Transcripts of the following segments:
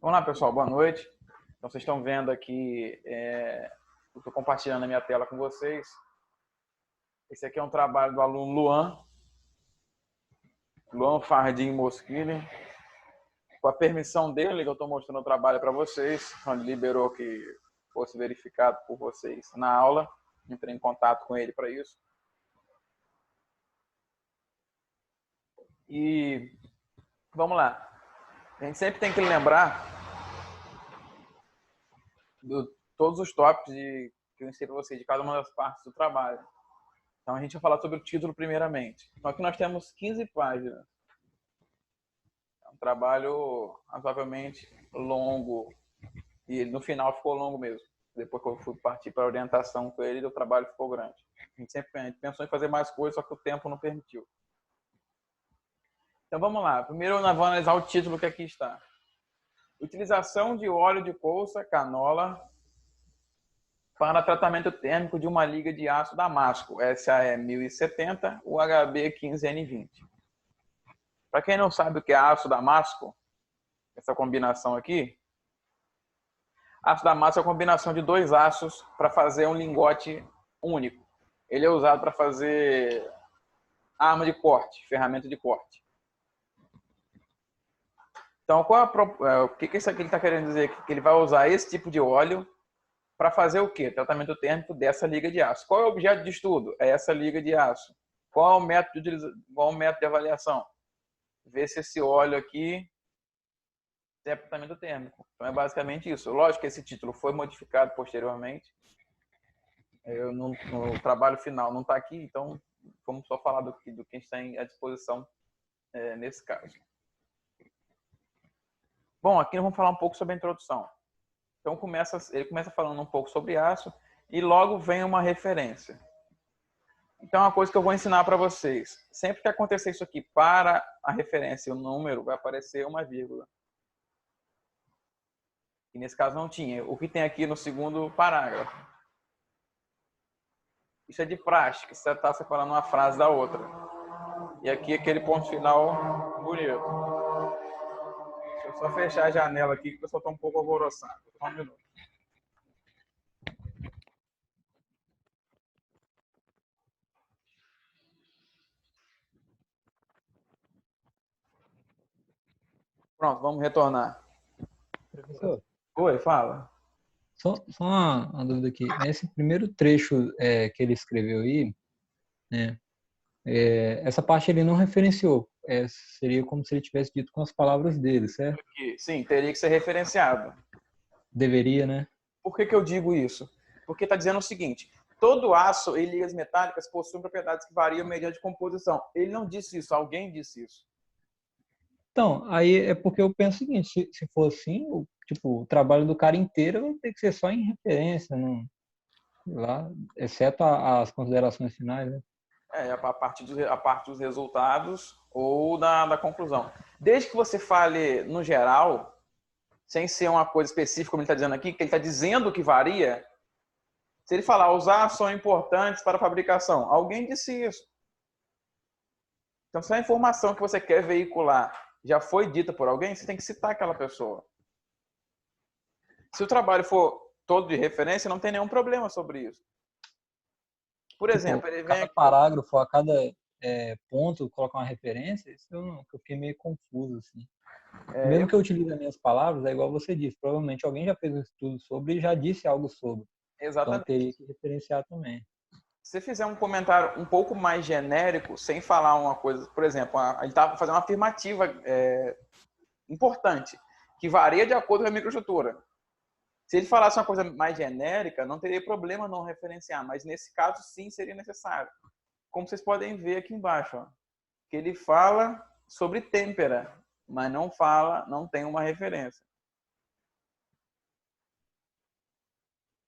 Vamos lá, pessoal, boa noite. Então, vocês estão vendo aqui, eu estou compartilhando a minha tela com vocês. Esse aqui é um trabalho do aluno Luan Fardim Moschini. Com a permissão dele, que eu estou mostrando o trabalho para vocês, onde liberou que fosse verificado por vocês na aula. Entrei em contato com ele para isso. E vamos lá. A gente sempre tem que lembrar de todos os tópicos que eu ensinei para vocês, de cada uma das partes do trabalho. Então, a gente vai falar sobre o título primeiramente. Então, aqui nós temos 15 páginas. É um trabalho razoavelmente longo. E no final ficou longo mesmo. Depois que eu fui partir para a orientação com ele, o trabalho ficou grande. A gente pensou em fazer mais coisas, só que o tempo não permitiu. Então, vamos lá. Primeiro, nós vamos analisar o título que aqui está. Utilização de óleo de colza, canola, para tratamento térmico de uma liga de aço Damasco, SAE 1070, UHB 15N20. Para quem não sabe o que é aço Damasco, essa combinação aqui, aço Damasco é a combinação de dois aços para fazer um lingote único. Ele é usado para fazer arma de corte, ferramenta de corte. Então, o que isso aqui ele está querendo dizer? Que ele vai usar esse tipo de óleo para fazer o quê? Tratamento térmico dessa liga de aço. Qual é o objeto de estudo? É essa liga de aço. Qual é o método de avaliação? Ver se esse óleo aqui tem tratamento térmico. Então é basicamente isso. Lógico que esse título foi modificado posteriormente. No trabalho final não está aqui, então vamos só falar do que está à disposição nesse caso. Bom, aqui nós vamos falar um pouco sobre a introdução. Então ele começa falando um pouco sobre aço e logo vem uma referência. Então, uma coisa que eu vou ensinar para vocês. Sempre que acontecer isso aqui, para a referência, o número, vai aparecer uma vírgula. E nesse caso não tinha. O que tem aqui no segundo parágrafo. Isso é de prática. Você está separando uma frase da outra. E aqui aquele ponto final bonito. Deixa eu só fechar a janela aqui, que o pessoal está um pouco alvoroçado. Só um minuto. Pronto, vamos retornar. Professor, Oi, fala. só uma dúvida aqui. Nesse primeiro trecho que ele escreveu aí, né, essa parte ele não referenciou. Seria como se ele tivesse dito com as palavras dele, certo? Sim, teria que ser referenciado. Deveria, né? Por que eu digo isso? Porque está dizendo o seguinte: todo aço e ligas metálicas possuem propriedades que variam mediante composição. Ele não disse isso, alguém disse isso. Então, aí é porque eu penso o seguinte, se for assim, o trabalho do cara inteiro vai ter que ser só em referência, não, sei lá, exceto as considerações finais, né? A parte dos resultados ou da conclusão. Desde que você fale no geral, sem ser uma coisa específica, como ele está dizendo aqui, que ele está dizendo que varia, se ele falar, os aços são importantes para a fabricação, alguém disse isso. Então, se a informação que você quer veicular já foi dita por alguém, você tem que citar aquela pessoa. Se o trabalho for todo de referência, não tem nenhum problema sobre isso. Por exemplo, ele vem cada aqui... parágrafo, a cada ponto, colocar uma referência, isso eu fiquei meio confuso, assim. Mesmo que eu utilize as minhas palavras, é igual você disse, provavelmente alguém já fez um estudo sobre e já disse algo sobre. Então eu Exatamente. teria que referenciar também. Se você fizer um comentário um pouco mais genérico, sem falar uma coisa, por exemplo, ele está fazendo uma afirmativa importante, que varia de acordo com a microestrutura. Se ele falasse uma coisa mais genérica, não teria problema não referenciar, mas nesse caso sim seria necessário. Como vocês podem ver aqui embaixo, ó, que ele fala sobre têmpera, mas não tem uma referência.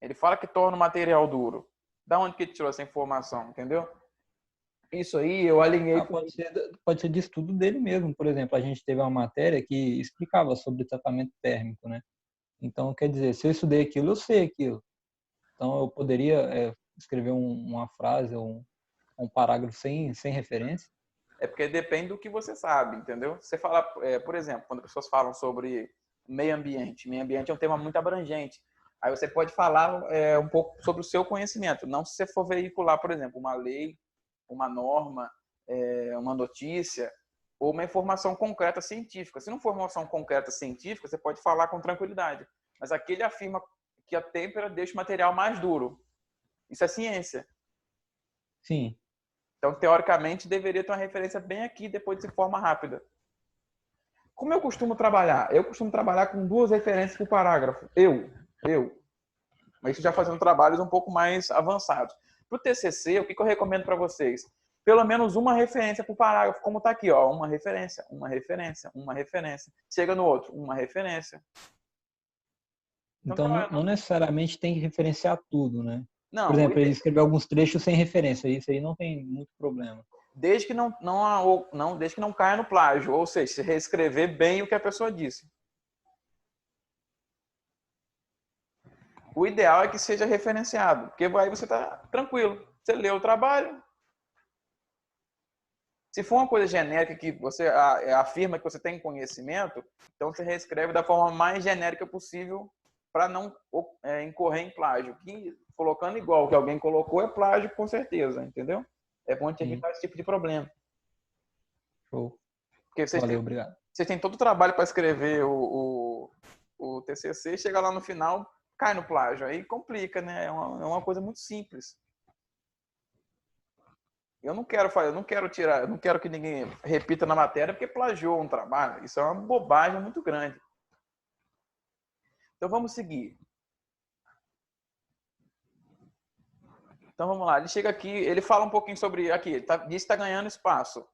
Ele fala que torna o material duro. Da onde que ele tirou essa informação, entendeu? Isso aí eu alinhei com... Pode ser de estudo dele mesmo. Por exemplo, a gente teve uma matéria que explicava sobre tratamento térmico, né? Então, quer dizer, se eu estudei aquilo, eu sei aquilo. Então, eu poderia escrever uma frase ou um parágrafo sem referência. É porque depende do que você sabe, entendeu? Você fala, por exemplo, quando pessoas falam sobre meio ambiente. Meio ambiente é um tema muito abrangente. Aí você pode falar um pouco sobre o seu conhecimento. Não se você for veicular, por exemplo, uma lei, uma norma, uma notícia ou uma informação concreta científica. Se não for uma informação concreta científica, você pode falar com tranquilidade. Mas aqui ele afirma que a têmpera deixa o material mais duro. Isso é ciência. Sim. Então, teoricamente, deveria ter uma referência bem aqui, depois de forma rápida. Como eu costumo trabalhar? Eu costumo trabalhar com 2 referências por parágrafo. Eu. Mas isso já fazendo trabalhos um pouco mais avançados. Para o TCC, o que eu recomendo para vocês? Pelo menos uma referência por parágrafo, como está aqui, ó, uma referência. Chega no outro, uma referência. Então, não necessariamente tem que referenciar tudo, né? Não, por exemplo, ele escreveu alguns trechos sem referência, isso aí não tem muito problema. Desde que desde que não caia no plágio, ou seja, se reescrever bem o que a pessoa disse. O ideal é que seja referenciado, porque aí você está tranquilo. Você lê o trabalho. Se for uma coisa genérica que você afirma que você tem conhecimento, então você reescreve da forma mais genérica possível para não incorrer em plágio. Que colocando igual que alguém colocou é plágio com certeza, entendeu? É bom te evitar esse tipo de problema. Show. Porque obrigado. Vocês têm todo o trabalho para escrever o TCC, chega lá no final, cai no plágio. Aí complica, né? É uma coisa muito simples. Eu não quero que ninguém repita na matéria porque plagiou um trabalho. Isso é uma bobagem muito grande. Então vamos seguir. Então vamos lá. Ele chega aqui, ele fala um pouquinho sobre aqui. Ele diz que está ganhando espaço.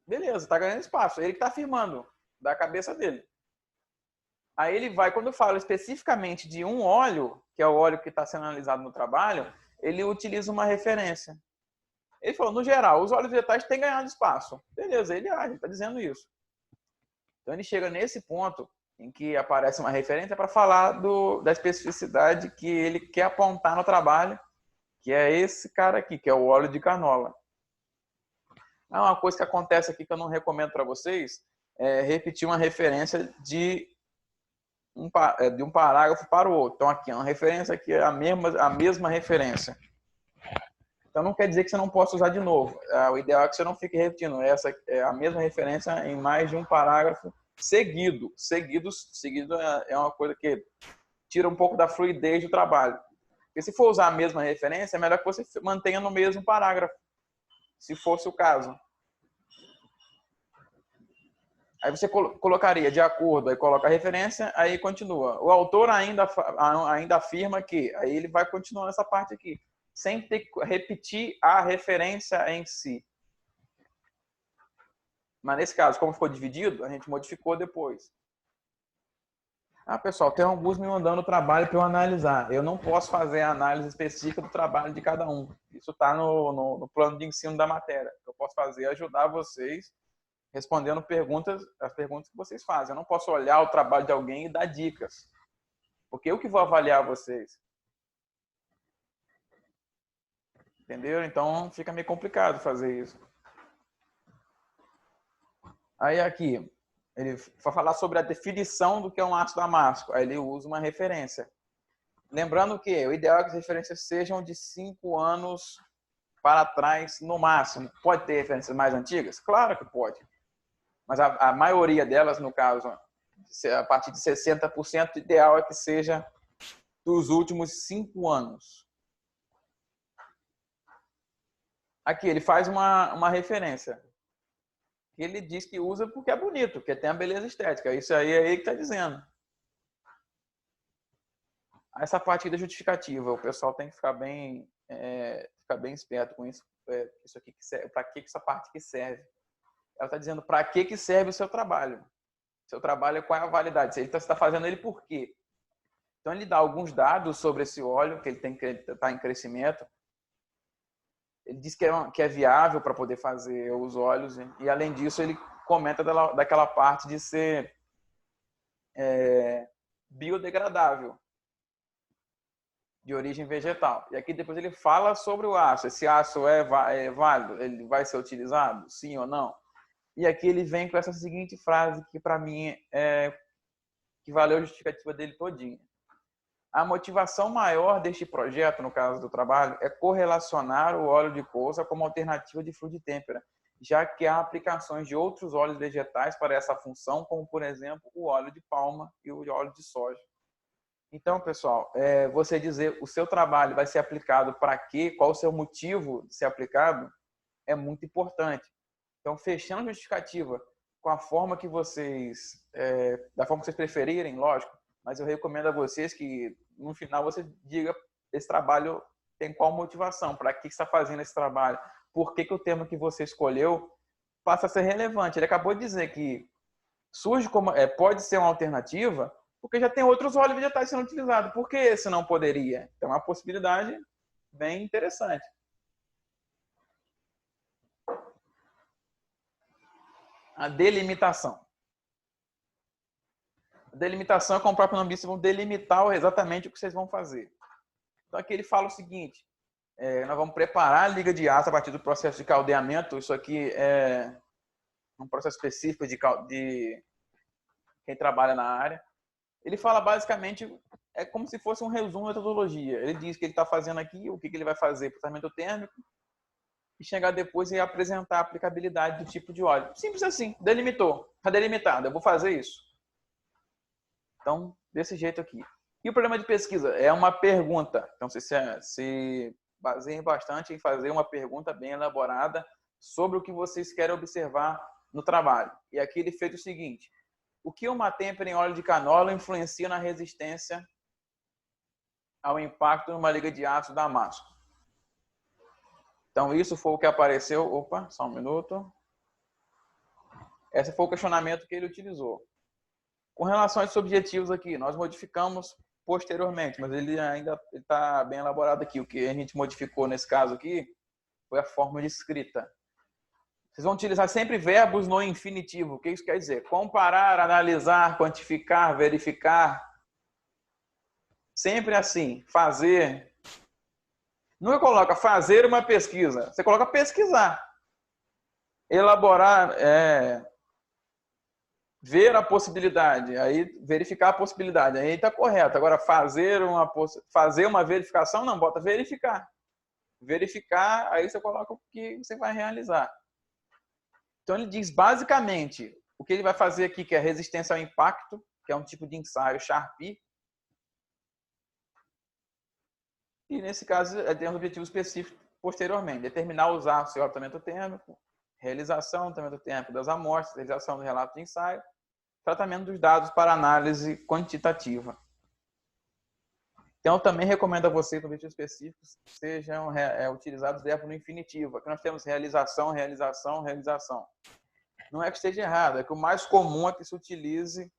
Beleza, está ganhando espaço. Ele que está afirmando da cabeça dele. Aí ele vai, quando fala especificamente de um óleo, que é o óleo que está sendo analisado no trabalho, ele utiliza uma referência. Ele falou, no geral, os óleos vegetais têm ganhado espaço. Beleza, ele está dizendo isso. Então ele chega nesse ponto em que aparece uma referência para falar da especificidade que ele quer apontar no trabalho, que é esse cara aqui, que é o óleo de canola. Uma coisa que acontece aqui que eu não recomendo para vocês é repetir uma referência de um parágrafo para o outro. Então aqui, uma referência aqui é a mesma referência. Então não quer dizer que você não possa usar de novo. O ideal é que você não fique repetindo essa é a mesma referência em mais de um parágrafo seguido. Seguido é uma coisa que tira um pouco da fluidez do trabalho. Porque se for usar a mesma referência, é melhor que você mantenha no mesmo parágrafo, se fosse o caso. Aí você colocaria de acordo, aí coloca a referência, aí continua. O autor ainda afirma que, aí ele vai continuar nessa parte aqui, sem ter que repetir a referência em si. Mas nesse caso, como ficou dividido, a gente modificou depois. Pessoal, tem alguns me mandando trabalho para eu analisar. Eu não posso fazer a análise específica do trabalho de cada um. Isso está no plano de ensino da matéria. O que eu posso fazer é ajudar vocês respondendo as perguntas que vocês fazem. Eu não posso olhar o trabalho de alguém e dar dicas. Porque eu que vou avaliar vocês. Entendeu? Então fica meio complicado fazer isso. Aí aqui, ele vai falar sobre a definição do que é um ácido damasco. Aí ele usa uma referência. Lembrando que o ideal é que as referências sejam de 5 anos para trás no máximo. Pode ter referências mais antigas? Claro que pode. Mas a maioria delas, no caso, a partir de 60%, o ideal é que seja dos últimos 5 anos. Aqui, ele faz uma referência. Ele diz que usa porque é bonito, porque tem a beleza estética. Isso aí é ele que está dizendo. Essa parte da justificativa, o pessoal tem que ficar bem esperto com isso. Isso aqui, para que essa parte que serve? Ela está dizendo para que serve o seu trabalho. Seu trabalho, qual é a validade? Você está fazendo ele por quê? Então, ele dá alguns dados sobre esse óleo, que ele está em crescimento. Ele diz que é viável para poder fazer os óleos. E, além disso, ele comenta daquela parte de ser biodegradável, de origem vegetal. E aqui depois ele fala sobre o aço. Esse aço é válido? Ele vai ser utilizado? Sim ou não? E aqui ele vem com essa seguinte frase que para mim é que valeu a justificativa dele todinha. A motivação maior deste projeto, no caso do trabalho, é correlacionar o óleo de colza como alternativa de frutítempera, já que há aplicações de outros óleos vegetais para essa função, como, por exemplo, o óleo de palma e o óleo de soja. Então, pessoal, você dizer o seu trabalho vai ser aplicado para quê, qual o seu motivo de ser aplicado, é muito importante. Então, fechando a justificativa com a forma que vocês, da forma que vocês preferirem, lógico, mas eu recomendo a vocês que, no final, você diga esse trabalho tem qual motivação, para que você está fazendo esse trabalho, por que o tema que você escolheu passa a ser relevante. Ele acabou de dizer que surge como, pode ser uma alternativa, porque já tem outros óleos vegetais sendo utilizados. Por que esse não poderia? Então, é uma possibilidade bem interessante. A delimitação. A delimitação é como o próprio nome diz, vão delimitar exatamente o que vocês vão fazer. Então, aqui ele fala o seguinte, nós vamos preparar a liga de aço a partir do processo de caldeamento. Isso aqui é um processo específico de quem trabalha na área. Ele fala basicamente, é como se fosse um resumo da metodologia. Ele diz que ele está fazendo aqui, o que ele vai fazer para o tratamento térmico, e chegar depois e apresentar a aplicabilidade do tipo de óleo. Simples assim, delimitou, está delimitado, eu vou fazer isso. Então, desse jeito aqui. E o problema de pesquisa é uma pergunta. Então, se baseiem bastante em fazer uma pergunta bem elaborada sobre o que vocês querem observar no trabalho. E aqui ele fez o seguinte: o que uma têmpera em óleo de canola influencia na resistência ao impacto numa liga de aço damasco? Então, isso foi o que apareceu. Opa, só um minuto. Esse foi o questionamento que ele utilizou. Com relação a esses objetivos aqui, nós modificamos posteriormente, mas ele ainda está bem elaborado aqui. O que a gente modificou nesse caso aqui foi a forma de escrita. Vocês vão utilizar sempre verbos no infinitivo. O que isso quer dizer? Comparar, analisar, quantificar, verificar. Sempre assim. Fazer. Nunca coloca fazer uma pesquisa. Você coloca pesquisar. Elaborar, ver a possibilidade. Aí verificar a possibilidade. Aí está correto. Agora, fazer uma verificação, não, bota verificar. Verificar, aí você coloca o que você vai realizar. Então, ele diz basicamente o que ele vai fazer aqui, que é resistência ao impacto, que é um tipo de ensaio Sharpie. E, nesse caso, tem um objetivo específico posteriormente. Determinar usar o seu tratamento térmico, realização do tratamento térmico das amostras, realização do relato de ensaio, tratamento dos dados para análise quantitativa. Então, eu também recomendo a vocês, para objetivos específicos, sejam utilizados verbos no infinitivo. Aqui nós temos realização, realização, realização. Não é que esteja errado, é que o mais comum é que se utilize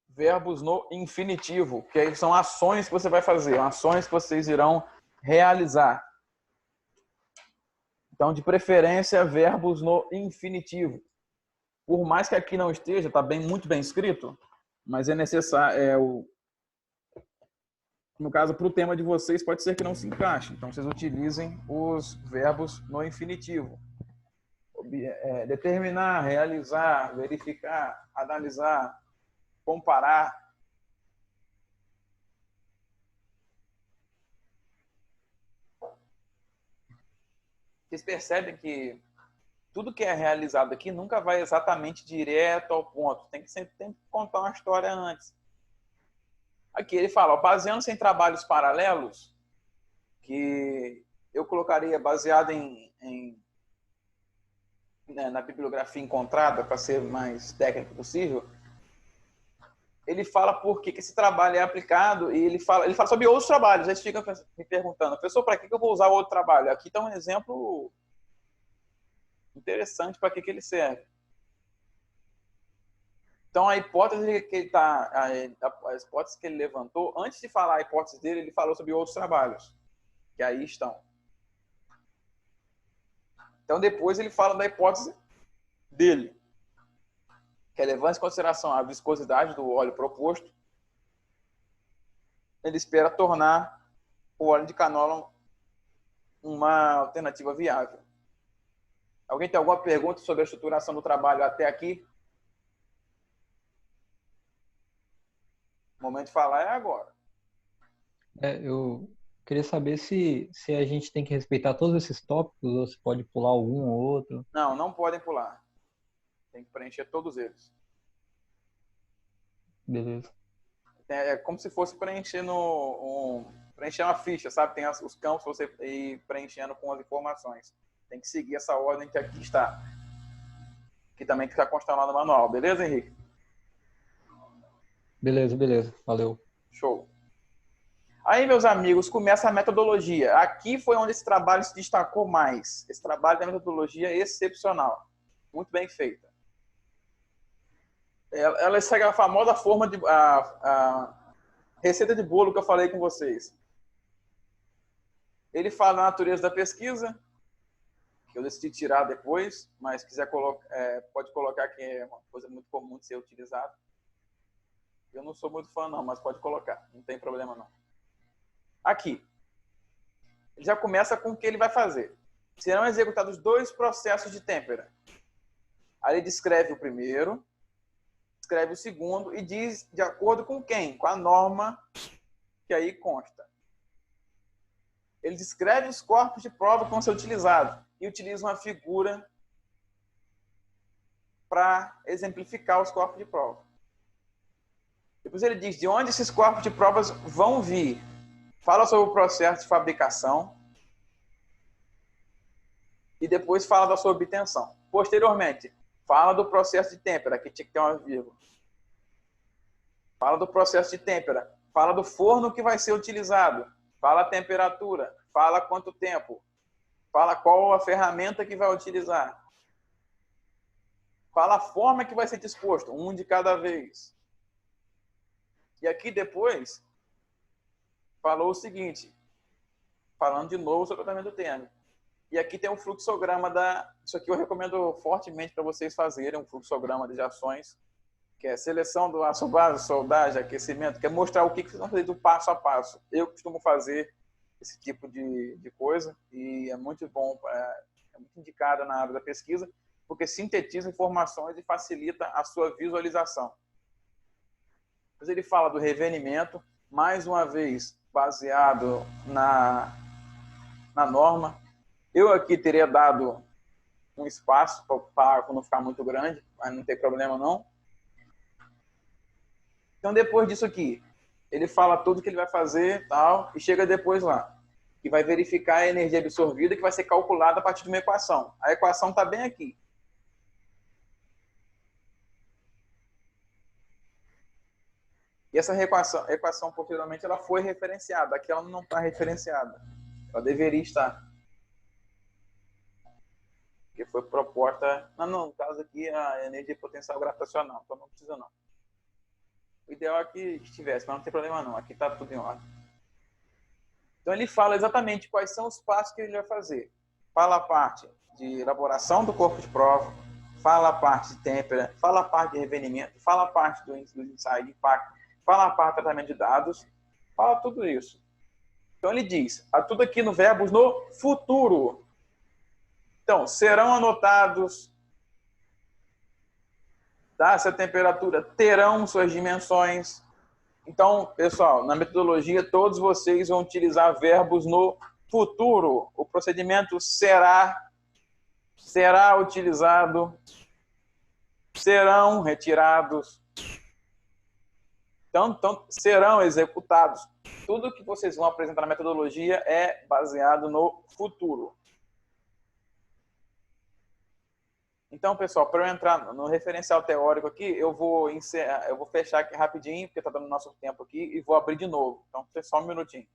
verbos no infinitivo, que aí são ações que você vai fazer, ações que vocês irão realizar. Então, de preferência, verbos no infinitivo. Por mais que aqui não esteja, está muito bem escrito, mas é necessário, no caso, para o tema de vocês, pode ser que não se encaixe. Então, vocês utilizem os verbos no infinitivo. Determinar, realizar, verificar, analisar, comparar. Vocês percebem que tudo que é realizado aqui nunca vai exatamente direto ao ponto. Sempre tem que contar uma história antes. Aqui ele fala, baseando-se em trabalhos paralelos, que eu colocaria baseado na bibliografia encontrada, para ser mais técnico possível, ele fala por que esse trabalho é aplicado e ele fala sobre outros trabalhos. Aí você fica me perguntando, professor, para que eu vou usar outro trabalho? Aqui está um exemplo interessante para que ele serve. Então, a hipótese que as hipóteses que ele levantou, antes de falar a hipótese dele, ele falou sobre outros trabalhos, que aí estão. Então, depois ele fala da hipótese dele, que é levando em consideração a viscosidade do óleo proposto, ele espera tornar o óleo de canola uma alternativa viável. Alguém tem alguma pergunta sobre a estruturação do trabalho até aqui? momento de falar é agora. Eu queria saber se a gente tem que respeitar todos esses tópicos ou se pode pular algum ou outro. Não, não podem pular. Tem que preencher todos eles. Beleza. É como se fosse preencher preencher uma ficha, sabe? Tem os campos para você ir preenchendo com as informações. Tem que seguir essa ordem que aqui está. Que também está constando lá no manual. Beleza, Henrique? Beleza. Valeu. Show. Aí, meus amigos, começa a metodologia. Aqui foi onde esse trabalho se destacou mais. Esse trabalho da metodologia é excepcional. Muito bem feita. Ela segue a famosa forma de... a receita de bolo que eu falei com vocês. Ele fala da natureza da pesquisa, que eu decidi tirar depois, mas se quiser pode colocar, que é uma coisa muito comum de ser utilizada. Eu não sou muito fã não, mas pode colocar, não tem problema não. Aqui, ele já começa com o que ele vai fazer. Serão executados 2 processos de têmpera. Aí ele descreve o primeiro, descreve o segundo e diz de acordo com quem? Com a norma que aí consta. Ele descreve os corpos de prova que vão ser utilizados e utiliza uma figura para exemplificar os corpos de prova. Depois ele diz de onde esses corpos de provas vão vir. Fala sobre o processo de fabricação e depois fala da sua obtenção. Posteriormente, fala do processo de têmpera, que tinha que ter uma vírgula. Fala do processo de têmpera. Fala do forno que vai ser utilizado. Fala a temperatura. Fala quanto tempo. Fala qual a ferramenta que vai utilizar. Fala a forma que vai ser disposto, um de cada vez. E aqui depois, falou o seguinte, falando de novo sobre o tratamento térmico. E aqui tem um fluxograma isso aqui eu recomendo fortemente para vocês fazerem, um fluxograma de ações, que é seleção do aço base, soldagem, aquecimento, que é mostrar o que vocês vão fazer do passo a passo. Eu costumo fazer esse tipo de coisa e é muito bom, é muito indicado na área da pesquisa, porque sintetiza informações e facilita a sua visualização. Depois ele fala do revenimento, mais uma vez baseado na norma. Eu aqui teria dado um espaço para o parágrafo não ficar muito grande, mas não tem problema não. Então depois disso aqui, ele fala tudo que ele vai fazer tal, e chega depois lá, que vai verificar a energia absorvida, que vai ser calculada a partir de uma equação. A equação está bem aqui. E essa equação posteriormente, ela foi referenciada. Aqui ela não está referenciada. Ela deveria estar. Porque foi proposta... Não, no caso aqui, a energia potencial gravitacional. Então não precisa não. O ideal é que estivesse, mas não tem problema não. Aqui está tudo em ordem. Então ele fala exatamente quais são os passos que ele vai fazer. Fala a parte de elaboração do corpo de prova, fala a parte de têmpera, fala a parte de revenimento, fala a parte do ensaio de impacto, fala a parte de tratamento de dados, fala tudo isso. Então ele diz, tudo aqui no verbos no futuro. Então, serão anotados, dá-se a temperatura, terão suas dimensões. Então, pessoal, na metodologia, todos vocês vão utilizar verbos no futuro. O procedimento será utilizado, serão retirados, então, serão executados. Tudo que vocês vão apresentar na metodologia é baseado no futuro. Então, pessoal, para eu entrar no referencial teórico aqui, eu vou fechar aqui rapidinho, porque está dando nosso tempo aqui, e vou abrir de novo. Então, só um minutinho.